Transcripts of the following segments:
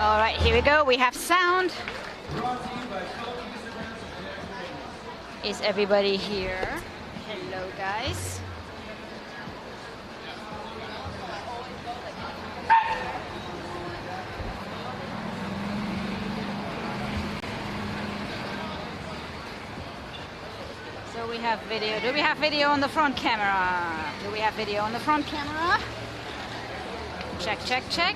Alright, here we go. We have sound. Is everybody here? Hello, guys. So we have video. Do we have video on the front camera? Do we have video on the front camera? Check, check, check.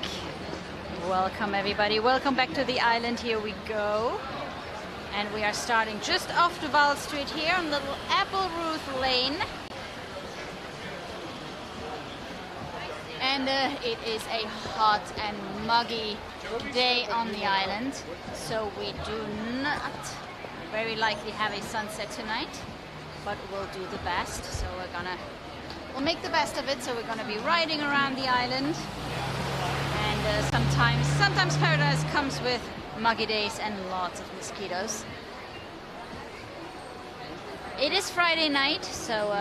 Welcome everybody. Welcome back to the island. Here we go. And we are starting just off Duval Street here on Little Apple Roof Lane. And it is a hot and muggy day on the island. So we do not very likely have a sunset tonight. But we'll do the best. So we'll make the best of it. So we're gonna be riding around the island. And sometimes paradise comes with muggy days and lots of mosquitoes. It is Friday night, so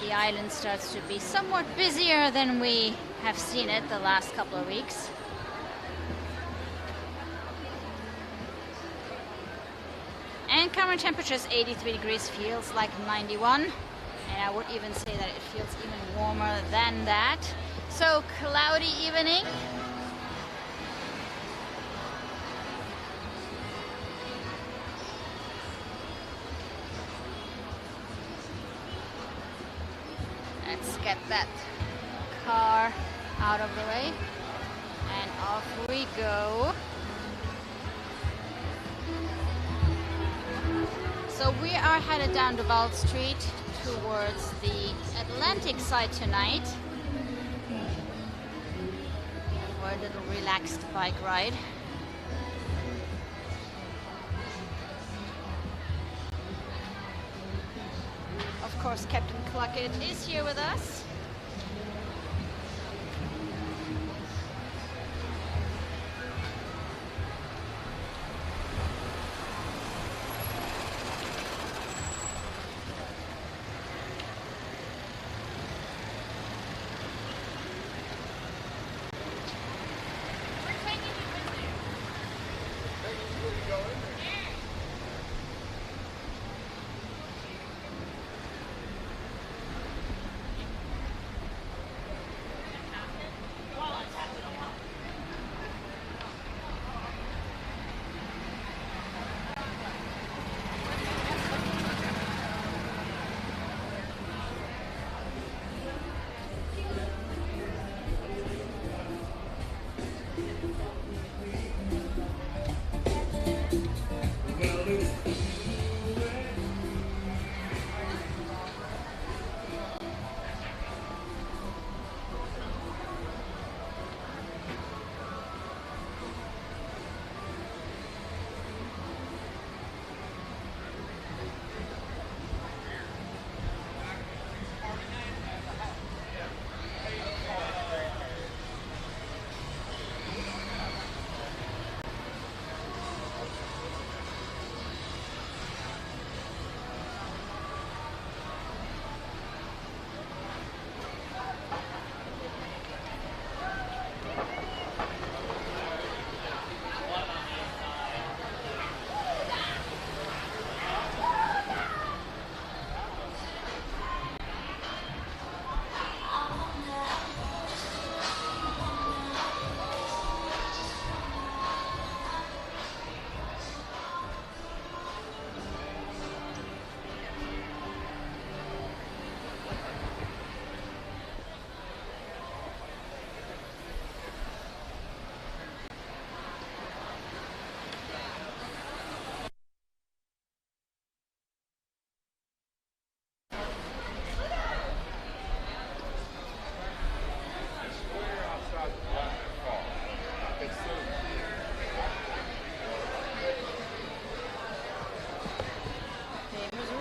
the island starts to be somewhat busier than we have seen it the last couple of weeks. And current temperature is 83 degrees, feels like 91. And I would even say that it feels even warmer than that. So cloudy evening. Let's get that car out of the way and off we go. So we are headed down Duval Street towards the Atlantic side tonight for a little relaxed bike ride. Of course, Captain Cluckett is here with us.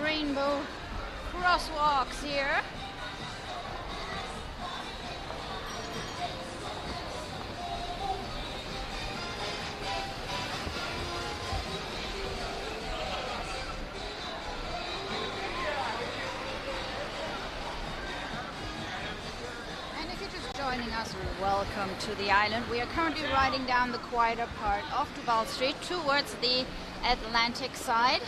Rainbow crosswalks here. And if you're just joining us, Welcome to the island. We are currently riding down the quieter part of Duval Street towards the Atlantic side.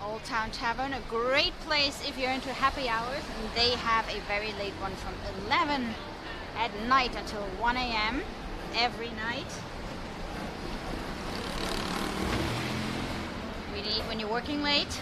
Old Town Tavern, a great place if you're into happy hours, and they have a very late one from 11 at night until 1 a.m. every night. Really, when you're working late.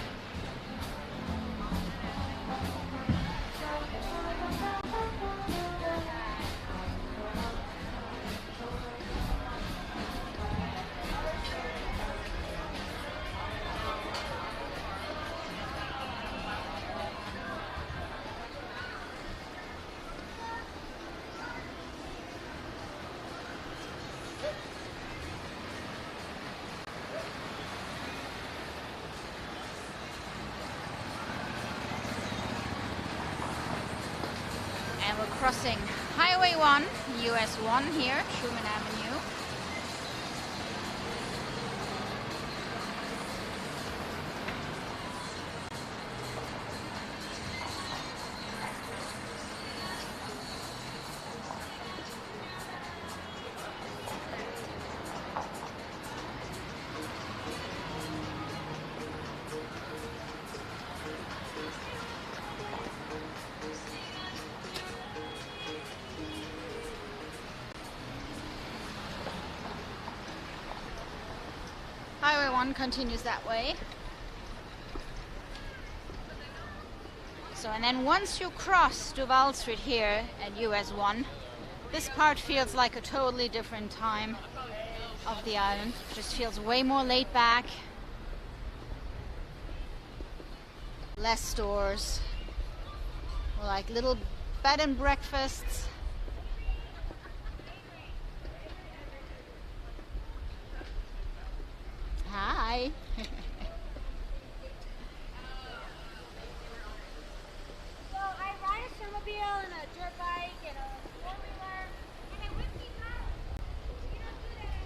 And we're crossing Highway 1, US 1 here, Truman Avenue. Highway 1 continues that way. So, and then once you cross Duval Street here at US 1, this part feels like a totally different time of the island. Just feels way more laid back. Less stores. Like little bed and breakfasts. Hi. So I ride a snowmobile and a dirt bike and a four-wheeler and a whiskey car. You don't do that.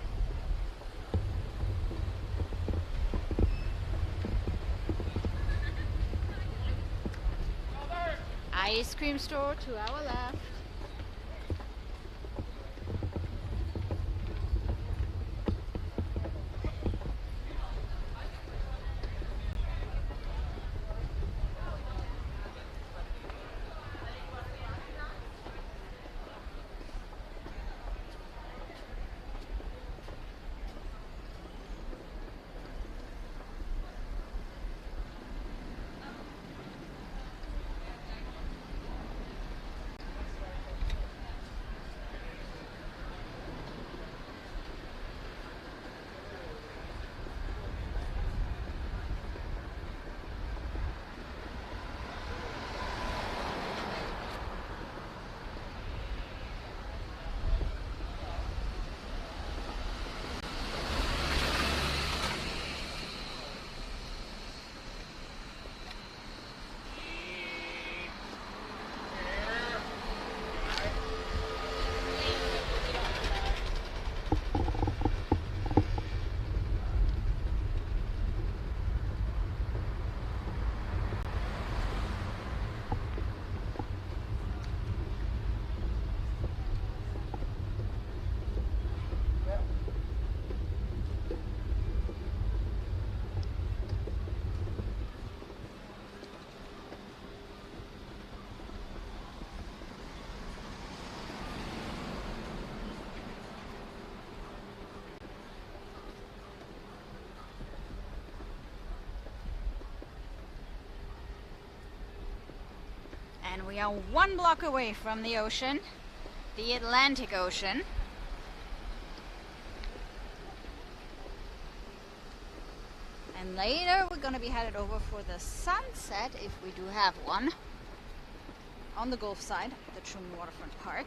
Ice cream store to our left. And we are 1 block away from the ocean, the Atlantic Ocean. And then later we're gonna be headed over for the sunset, if we do have one, on the Gulf side, the Truman Waterfront Park.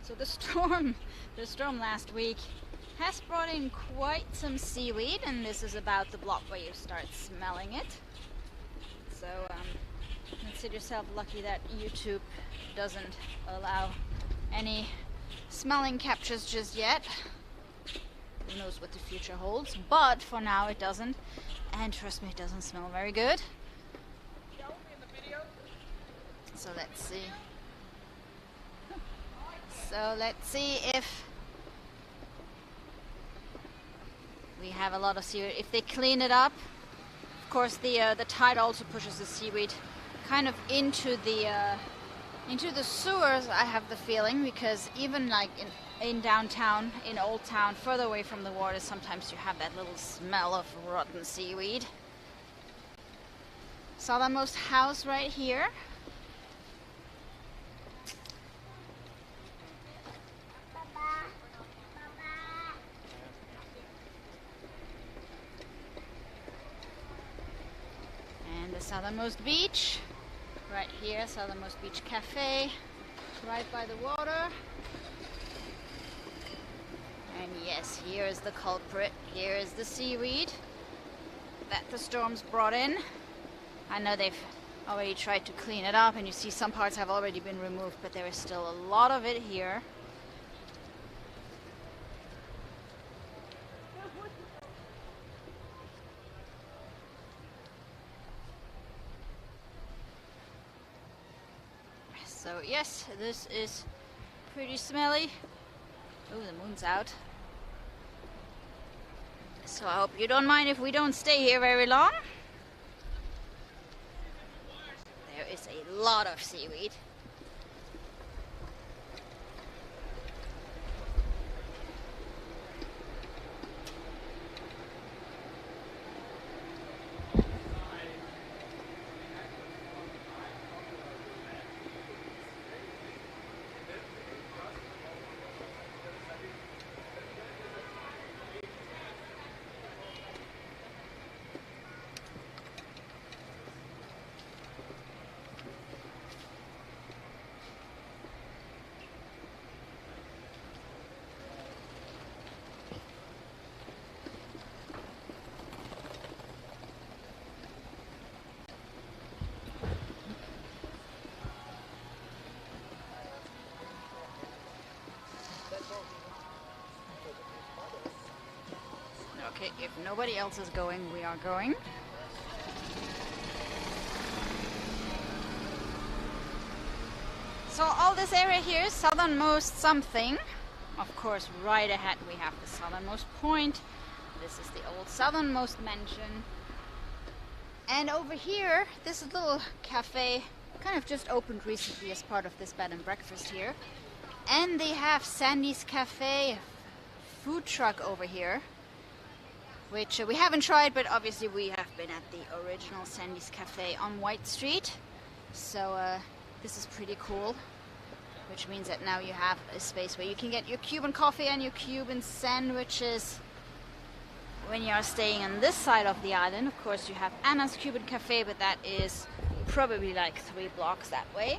So the storm last week has brought in quite some seaweed, and this is about the block where you start smelling it. So consider yourself lucky that YouTube doesn't allow any smelling captures just yet. Who knows what the future holds, but for now it doesn't. And trust me, it doesn't smell very good. So let's see. So let's see if we have a lot of seaweed. If they clean it up, of course the tide also pushes the seaweed kind of into the sewers, I have the feeling, because even like in downtown, in Old Town, further away from the water, sometimes you have that little smell of rotten seaweed. Southernmost house right here. And the Southernmost beach. Right here, Southernmost Beach Cafe, right by the water. And yes, here is the culprit. Here is the seaweed that the storms brought in. I know they've already tried to clean it up, and you see some parts have already been removed, but there is still a lot of it here. So yes, this is pretty smelly. Oh, the moon's out. So I hope you don't mind if we don't stay here very long. There is a lot of seaweed. Okay, if nobody else is going, we are going. So all this area here is Southernmost something. Of course, right ahead we have the Southernmost Point. This is the old Southernmost mansion. And over here, this little cafe kind of just opened recently as part of this bed and breakfast here. And they have Sandy's Cafe food truck over here, which we haven't tried, but obviously we have been at the original Sandy's Cafe on White Street. So this is pretty cool, which means that now you have a space where you can get your Cuban coffee and your Cuban sandwiches when you are staying on this side of the island. Of course, you have Anna's Cuban Cafe, but that is probably like 3 blocks that way.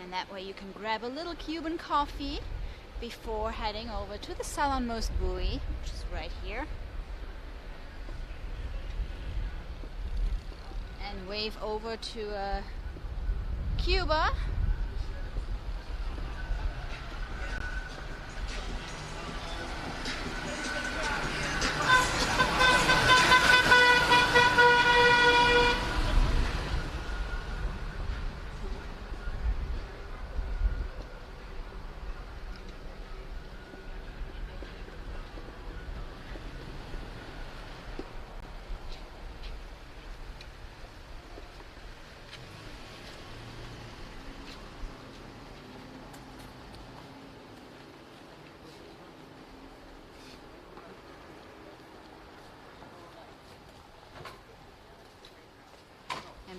And that way you can grab a little Cuban coffee before heading over to the Southernmost buoy, which is right here. And wave over to Cuba.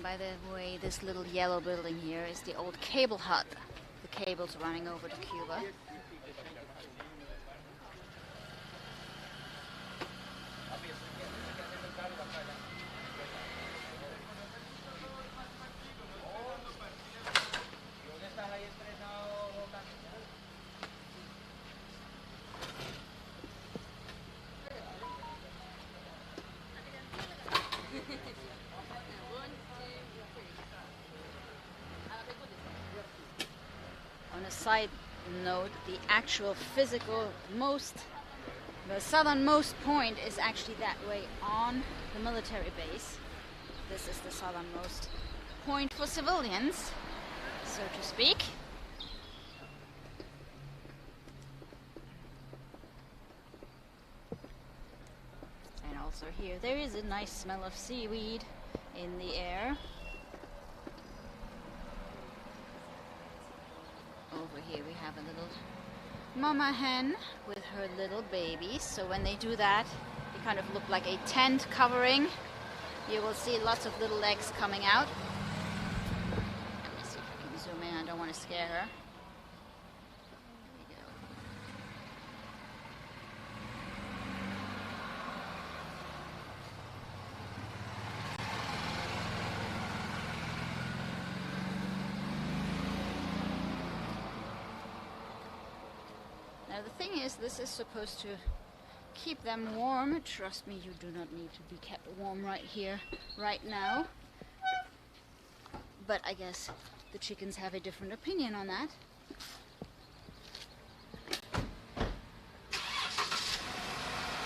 by the way, this little yellow building here is the old cable hut. The cables running over to Cuba. On a side note, the actual physical the southernmost point is actually that way on the military base. This is the southernmost point for civilians, so to speak. And also here, there is a nice smell of seaweed in the air. Over here we have a little mama hen with her little babies. So when they do that, they kind of look like a tent covering. You will see lots of little legs coming out. Let me see if I can zoom in. I don't want to scare her. There we go. Now the thing is, this is supposed to keep them warm. Trust me, you do not need to be kept warm right here, right now. But I guess the chickens have a different opinion on that.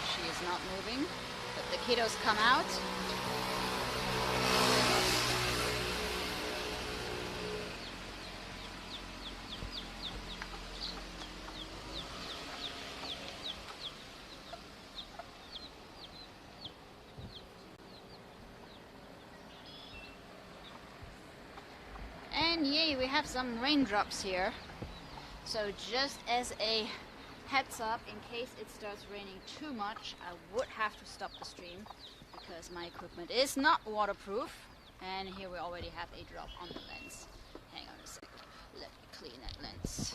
She is not moving, but the kiddos come out. And yay, we have some raindrops here. So just as a heads up, in case it starts raining too much, I would have to stop the stream because my equipment is not waterproof. And here we already have a drop on the lens. Hang on a second, let me clean that lens.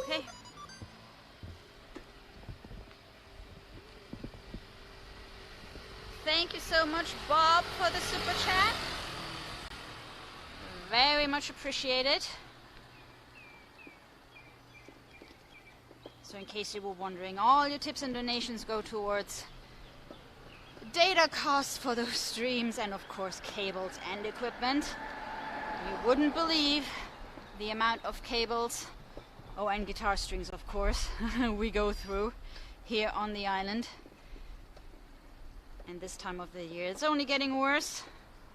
Okay. Thank you so much, Bob, for the super chat. Very much appreciated. So in case you were wondering, all your tips and donations go towards data costs for those streams and of course cables and equipment. You wouldn't believe the amount of cables, oh, and guitar strings of course, we go through here on the island. And this time of the year, it's only getting worse.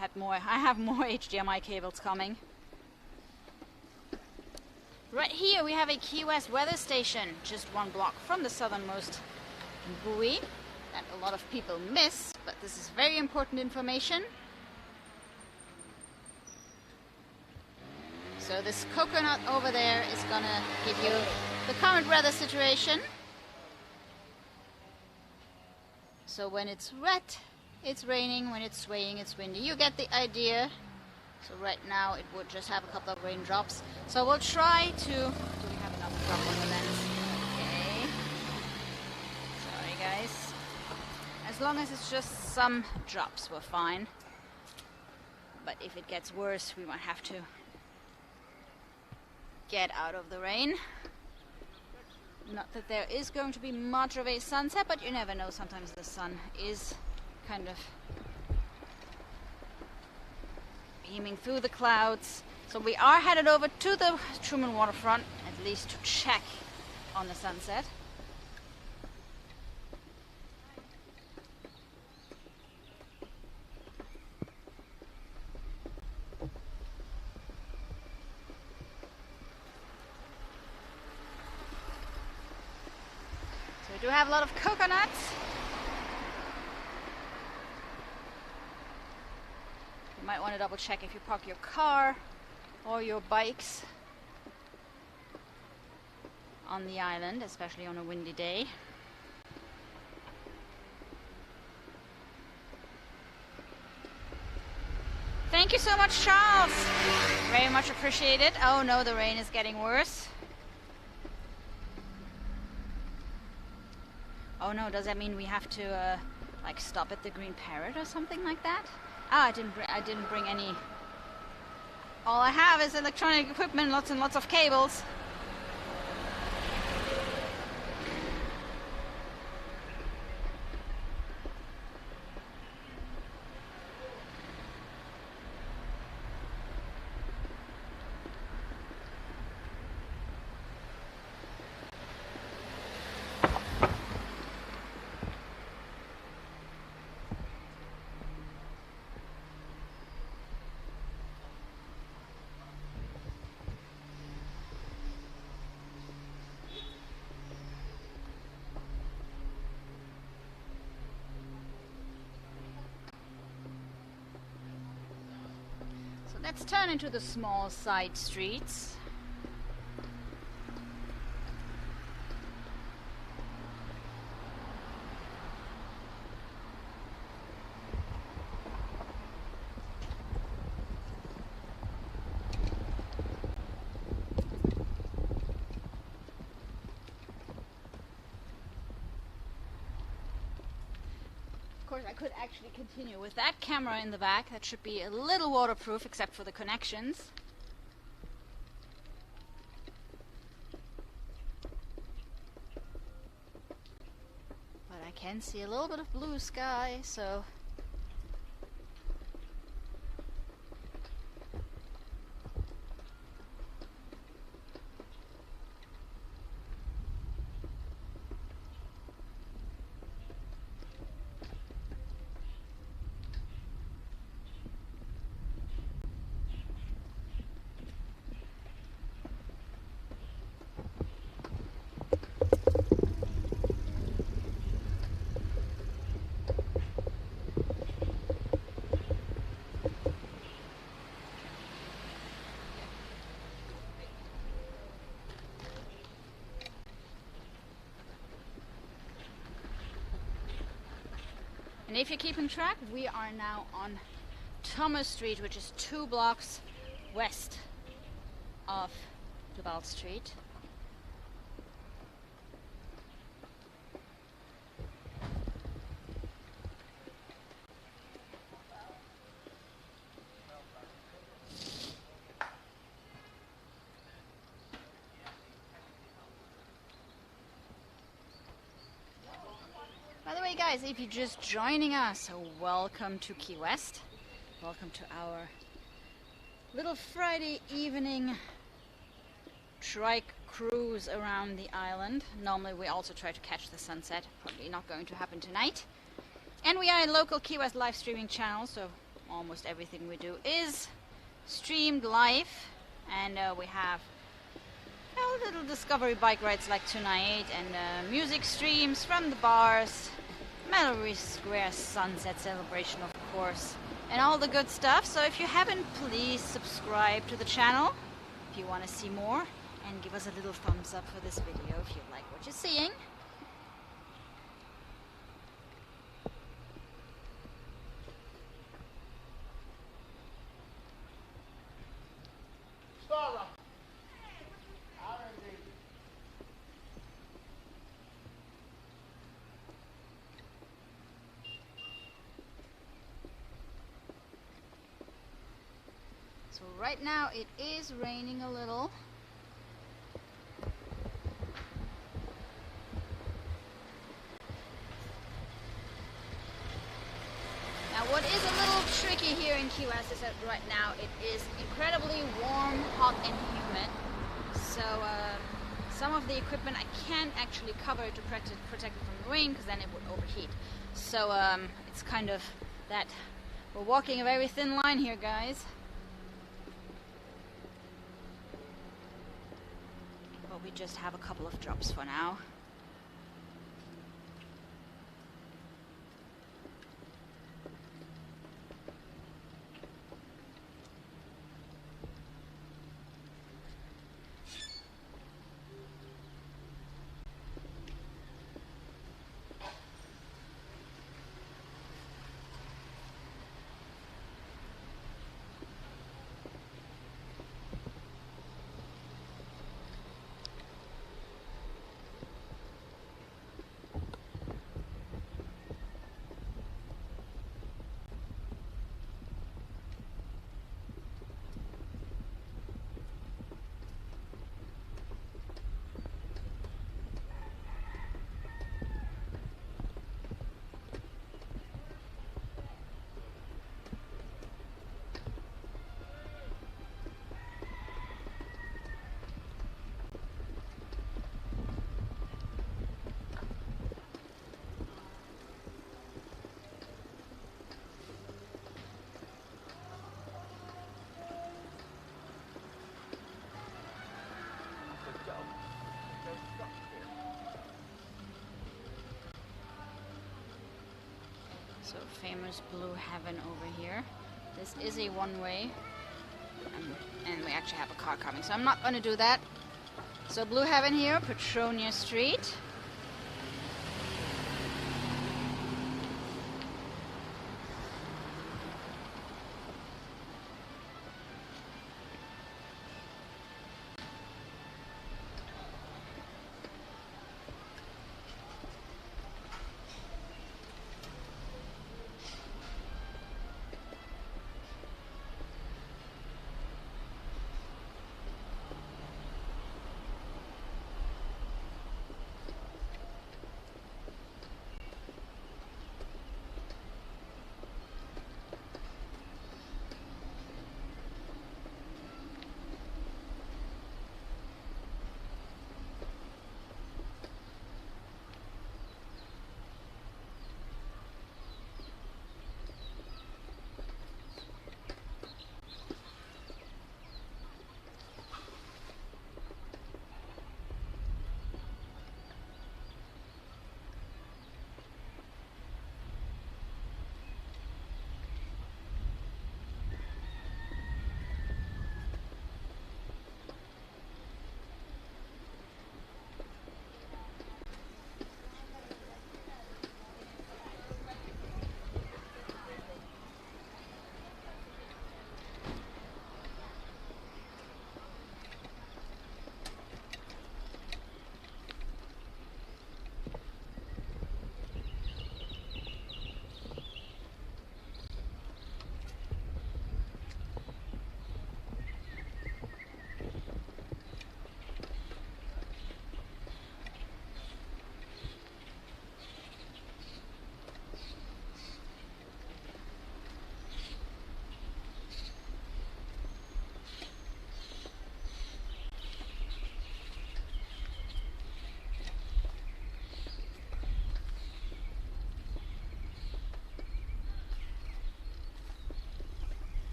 I have more HDMI cables coming. Right here we have a Key West weather station, just one block from the southernmost buoy that a lot of people miss, but this is very important information. So this coconut over there is gonna give you the current weather situation. So when it's wet, it's raining. When it's swaying, it's windy. You get the idea. So right now it would just have a couple of raindrops. So we'll try to... Do we have another drop on the lens? Okay. Sorry guys. As long as it's just some drops, we're fine. But if it gets worse, we might have to get out of the rain. Not that there is going to be much of a sunset, but you never know. Sometimes the sun is kind of beaming through the clouds. So we are headed over to the Truman waterfront, at least to check on the sunset. We do have a lot of coconuts. You might want to double check if you park your car or your bikes on the island, especially on a windy day. Thank you so much, Charles. Very much appreciated. Oh no, the rain is getting worse. Oh no, does that mean we have to like stop at the Green Parrot or something like that? Ah, I didn't bring any. All I have is electronic equipment, lots and lots of cables. Let's turn into the small side streets. Of course, I could actually continue with that camera in the back. That should be a little waterproof, except for the connections. But I can see a little bit of blue sky, so... And if you're keeping track, we are now on Thomas Street, which is 2 blocks west of Duval Street. By the way, guys, if you're just joining us, welcome to Key West. Welcome to our little Friday evening trike cruise around the island. Normally we also try to catch the sunset. Probably not going to happen tonight. And we are a local Key West live streaming channel, so almost everything we do is streamed live. And we have little discovery bike rides like tonight, and music streams from the bars, Mallory Square sunset celebration, of course, and all the good stuff. So if you haven't, please subscribe to the channel if you want to see more, and give us a little thumbs up for this video if you like what you're seeing. So right now it is raining a little. Now what is a little tricky here in Key West is that right now it is incredibly warm, hot and humid. So some of the equipment I can't actually cover to protect it from the rain, because then it would overheat. So it's kind of that we're walking a very thin line here, guys. But we just have a couple of drops for now. So famous Blue Heaven over here. This is a one-way, and we actually have a car coming, so I'm not going to do that. So Blue Heaven here, Petronia Street.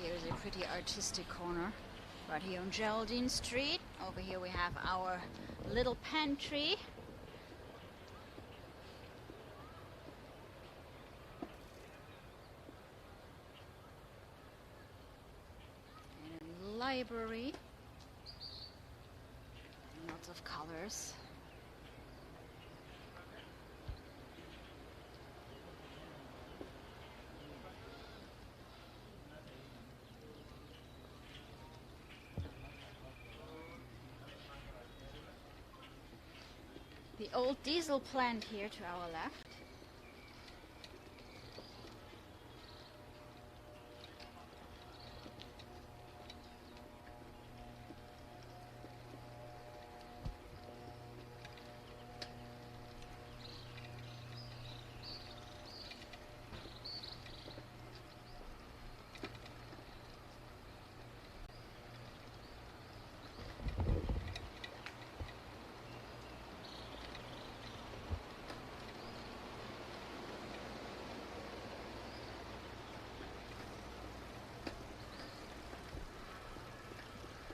Here's a pretty artistic corner right here on Geraldine Street. Over here we have our little pantry. And a library. Lots of colors. The old diesel plant here to our left.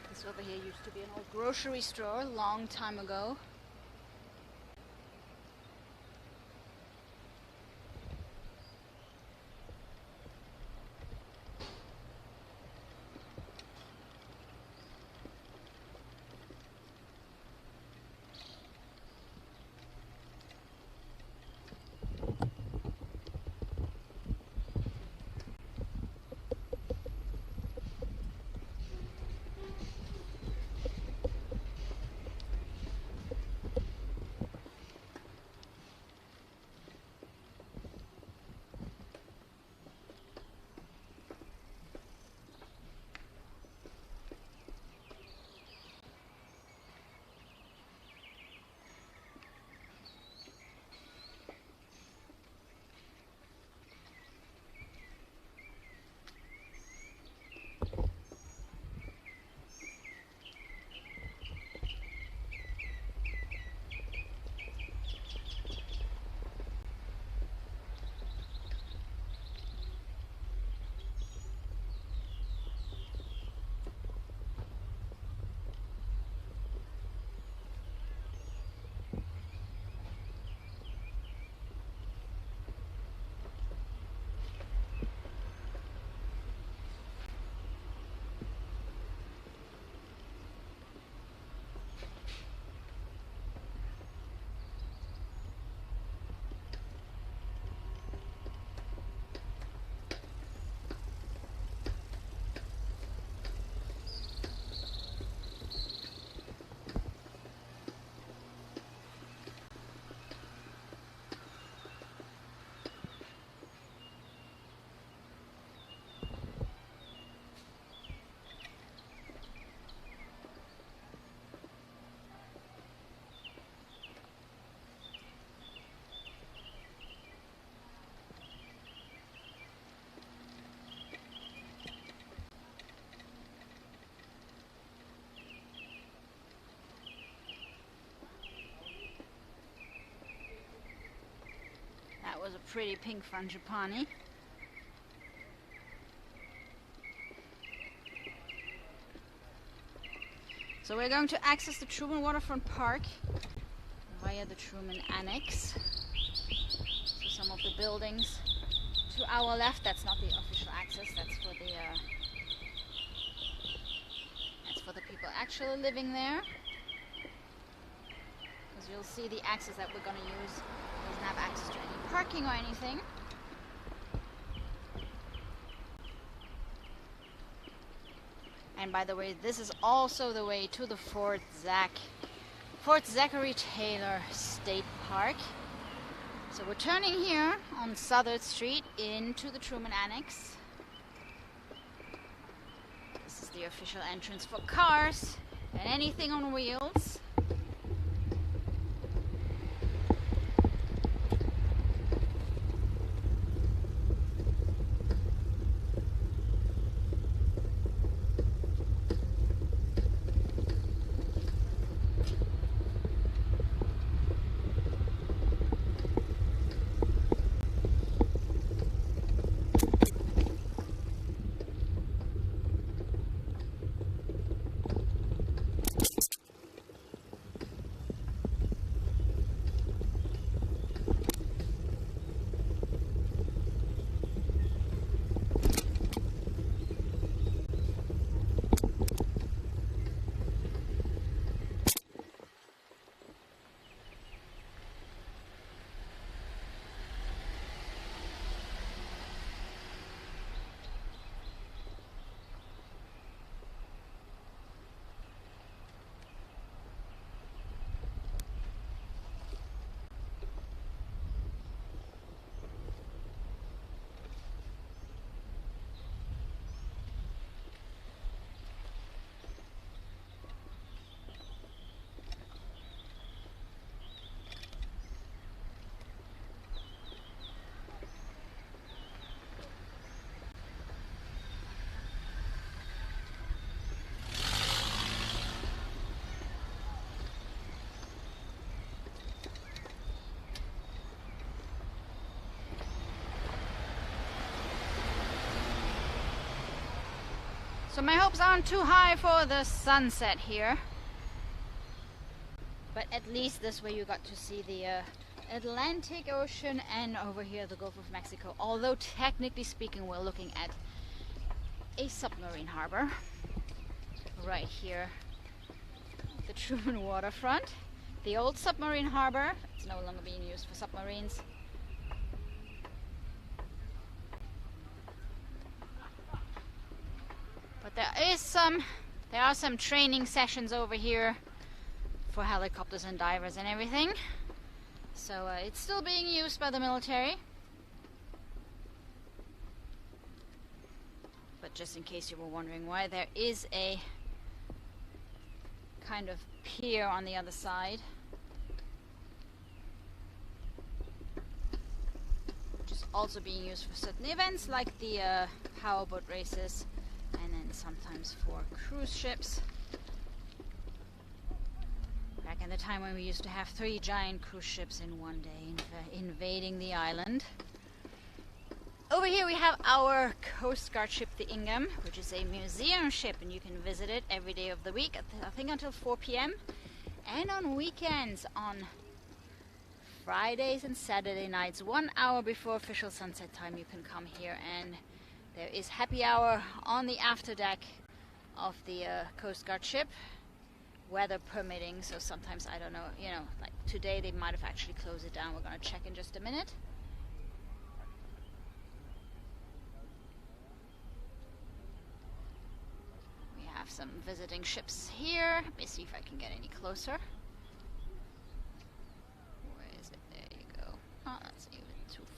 This over here used to be an old grocery store a long time ago. That was a pretty pink frangipani. So we're going to access the Truman Waterfront Park via the Truman Annex. So some of the buildings to our left, that's not the official access, that's for the people actually living there. Because you'll see the access that we're going to use doesn't have access to any parking or anything. And by the way, this is also the way to the Fort Zachary Taylor State Park. So we're turning here on Southern Street into the Truman Annex. This is the official entrance for cars and anything on wheels. So my hopes aren't too high for the sunset here. But at least this way you got to see the Atlantic Ocean and over here the Gulf of Mexico. Although technically speaking we're looking at a submarine harbor. Right here, the Truman Waterfront. The old submarine harbor. It's no longer being used for submarines. But there are some training sessions over here for helicopters and divers and everything. So it's still being used by the military. But just in case you were wondering why, there is a kind of pier on the other side, which is also being used for certain events like the powerboat races, and then sometimes for cruise ships. Back in the time when we used to have 3 giant cruise ships in one day invading the island. Over here we have our Coast Guard ship, the Ingham, which is a museum ship, and you can visit it every day of the week, I think until 4 p.m. And on weekends, on Fridays and Saturday nights, 1 hour before official sunset time, you can come here, and there is happy hour on the afterdeck of the Coast Guard ship, weather permitting. So sometimes, I don't know, you know, like today they might have actually closed it down. We're going to check in just a minute. We have some visiting ships here. Let me see if I can get any closer. Where is it? There you go. Oh, that's even too far.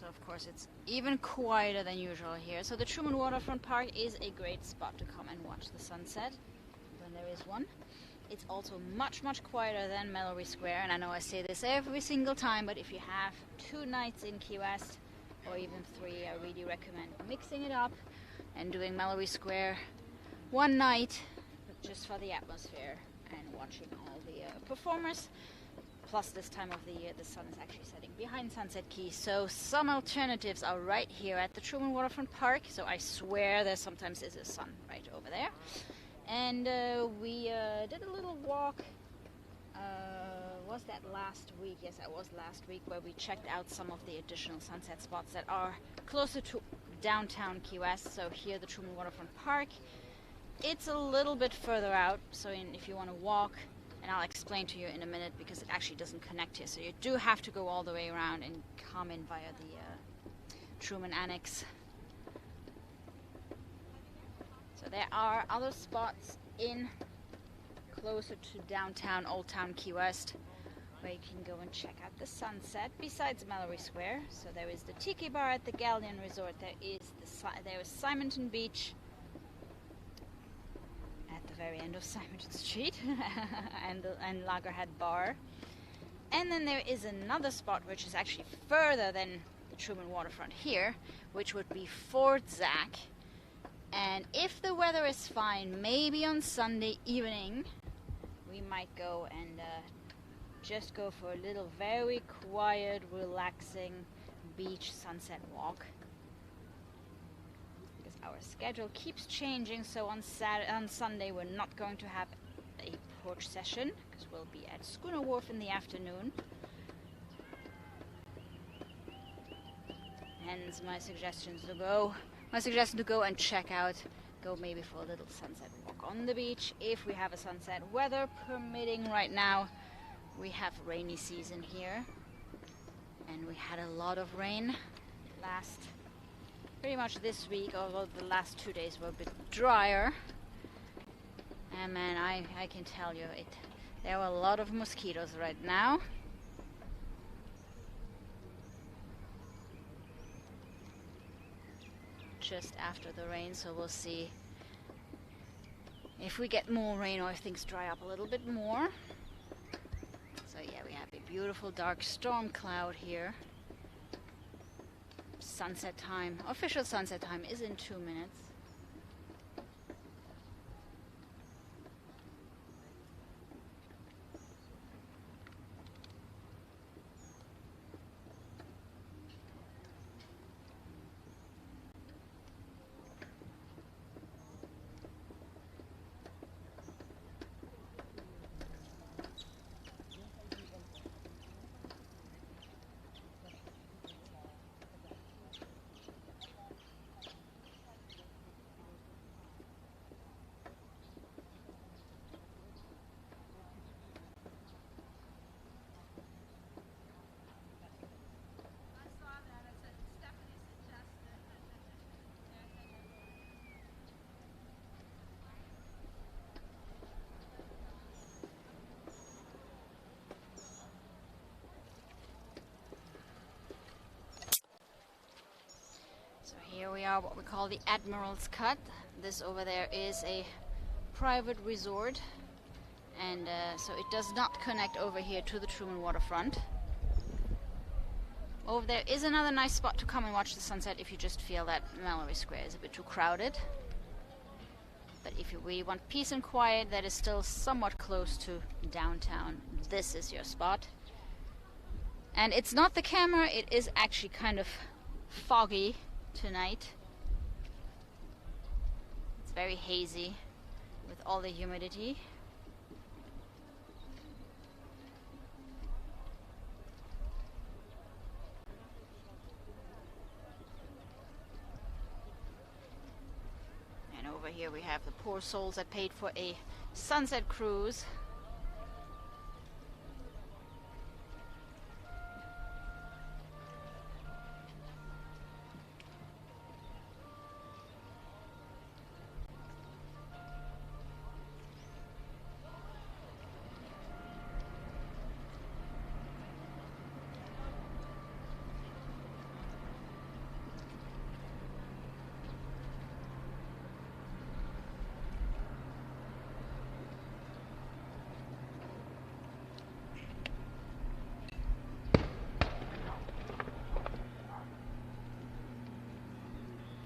So of course it's even quieter than usual here. So the Truman Waterfront Park is a great spot to come and watch the sunset when there is one. It's also much quieter than Mallory Square, and I know I say this every single time, but if you have 2 nights in Key West, or even 3, I really recommend mixing it up and doing Mallory Square one night just for the atmosphere and watching all the performers. Plus this time of the year the sun is actually setting behind Sunset Key, so some alternatives are right here at the Truman Waterfront Park. So I swear there sometimes is a sun right over there. And we did a little walk, was that last week? Yes, that was last week, where we checked out some of the additional sunset spots that are closer to downtown Key West. So here the Truman Waterfront Park, it's a little bit further out, so if you want to walk, and I'll explain to you in a minute because it actually doesn't connect here, so you do have to go all the way around and come in via the Truman Annex. So there are other spots in closer to downtown Old Town Key West where you can go and check out the sunset besides Mallory Square. So there is the Tiki Bar at the Galleon Resort, there is Simonton Beach at the very end of Simonton Street and Lagerhead Bar. And then there is another spot which is actually further than the Truman Waterfront here, which would be Fort Zack. And if the weather is fine, maybe on Sunday evening we might go and just go for a little very quiet, relaxing beach sunset walk. Our schedule keeps changing, so on Sunday we're not going to have a porch session because we'll be at Schooner Wharf in the afternoon. Hence my suggestion to go and check out, go maybe for a little sunset walk on the beach if we have a sunset. Weather permitting, right now we have rainy season here, and we had a lot of rain pretty much this week, although the last 2 days were a bit drier. And man, I can tell you, there were a lot of mosquitoes right now. Just after the rain, so we'll see if we get more rain or if things dry up a little bit more. So yeah, we have a beautiful dark storm cloud here. Sunset time, official sunset time is in 2 minutes. Here we are, what we call the Admiral's Cut. This over there is a private resort, and so it does not connect over here to the Truman Waterfront. Over there is another nice spot to come and watch the sunset if you just feel that Mallory Square is a bit too crowded. But if you really want peace and quiet that is still somewhat close to downtown, this is your spot. And it's not the camera, it is actually kind of foggy tonight. It's very hazy with all the humidity. And over here we have the poor souls that paid for a sunset cruise.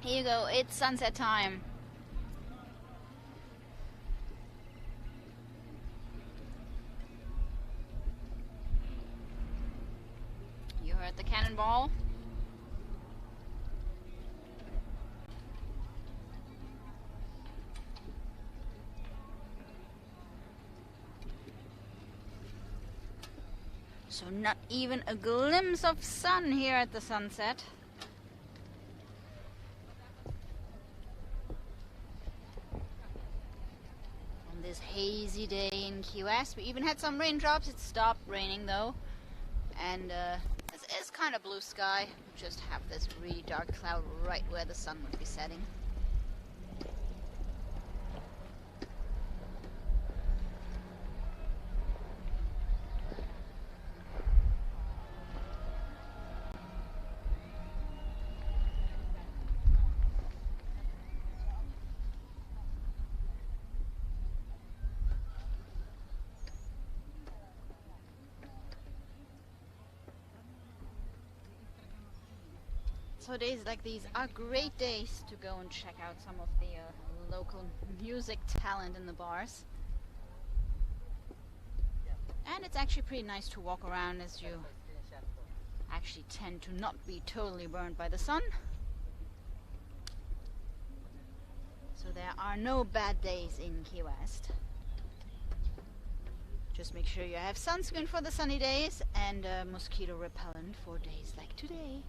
Here you go, it's sunset time. You heard the cannonball. So not even a glimpse of sun here at the sunset. On this hazy day in Key West, we even had some raindrops. It stopped raining though. And this is kind of blue sky. We just have this really dark cloud right where the sun would be setting. So days like these are great days to go and check out some of the local music talent in the bars. And it's actually pretty nice to walk around as you actually tend to not be totally burned by the sun. So there are no bad days in Key West. Just make sure you have sunscreen for the sunny days and mosquito repellent for days like today.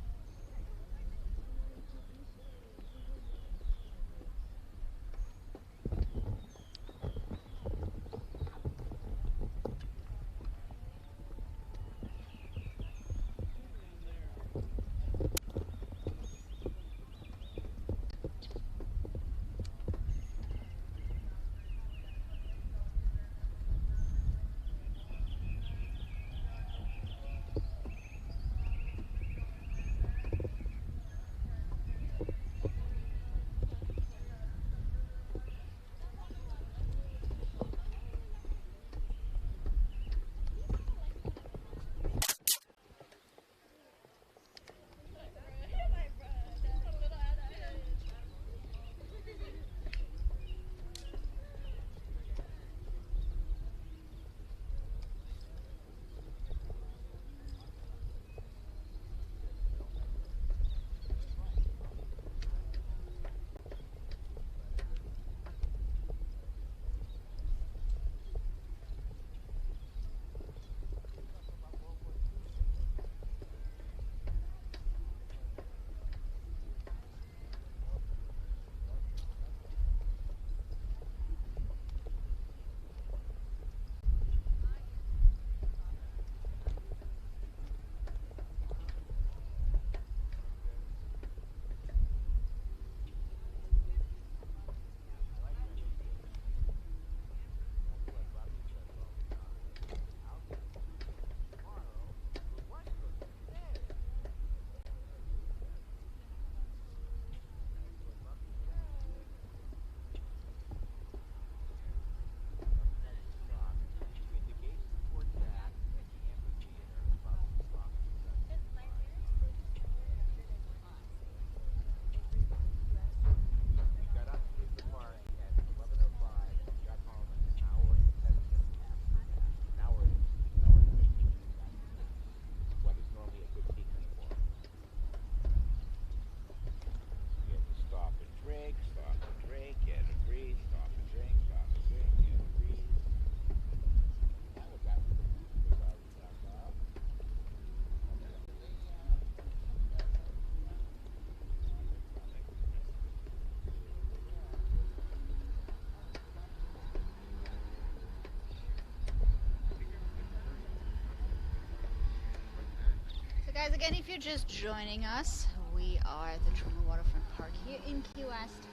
Guys, again, if you're just joining us, we are at the Truman Waterfront Park here in Key West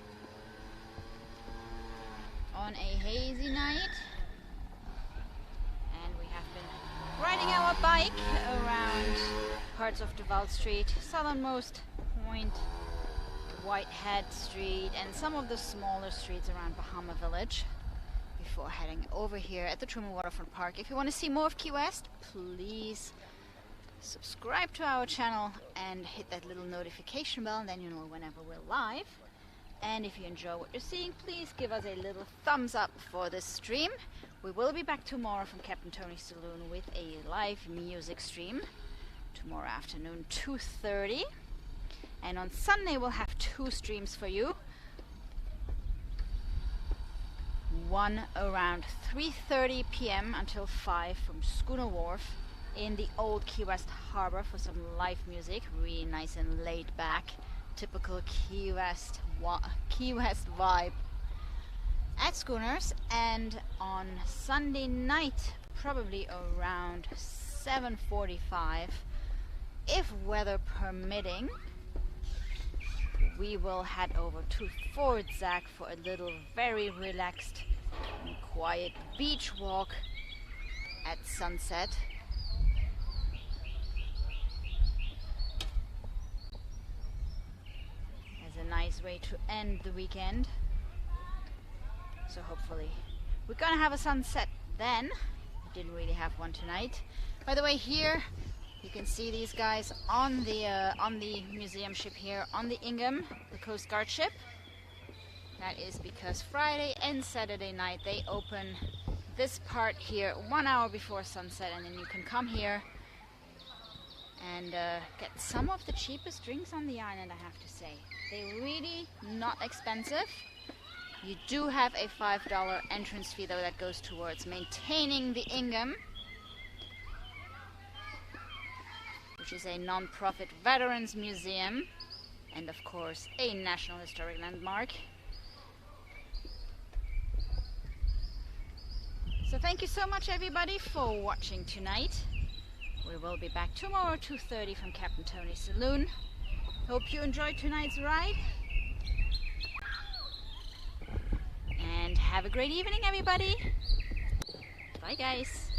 on a hazy night, and we have been riding our bike around parts of Duval Street, Southernmost Point, Whitehead Street, and some of the smaller streets around Bahama Village before heading over here at the Truman Waterfront Park. If you want to see more of Key West, please subscribe to our channel and hit that little notification bell, and then you know whenever we're live. And if you enjoy what you're seeing, please give us a little thumbs up for this stream. We will be back tomorrow from Captain Tony's Saloon with a live music stream tomorrow afternoon, 2:30. And on Sunday we'll have 2 streams for you. One around 3:30 p.m. until 5 from Schooner Wharf in the old Key West Harbor for some live music, really nice and laid back, typical Key West vibe at Schooners. And on Sunday night, probably around 7:45, if weather permitting, we will head over to Fort Zack for a little very relaxed and quiet beach walk at sunset. As a nice way to end the weekend. So hopefully we're gonna have a sunset then. We didn't really have one tonight. By the way, here you can see these guys on the museum ship here, on the Ingham, the Coast Guard ship. That is because Friday and Saturday night they open this part here 1 hour before sunset, and then you can come here and get some of the cheapest drinks on the island, I have to say. They're really not expensive. You do have a $5 entrance fee though that goes towards maintaining the Ingham, which is a non-profit veterans museum and of course a National Historic Landmark. So thank you so much everybody for watching tonight. We will be back tomorrow 2:30 from Captain Tony's Saloon. Hope you enjoyed tonight's ride. And have a great evening everybody. Bye guys.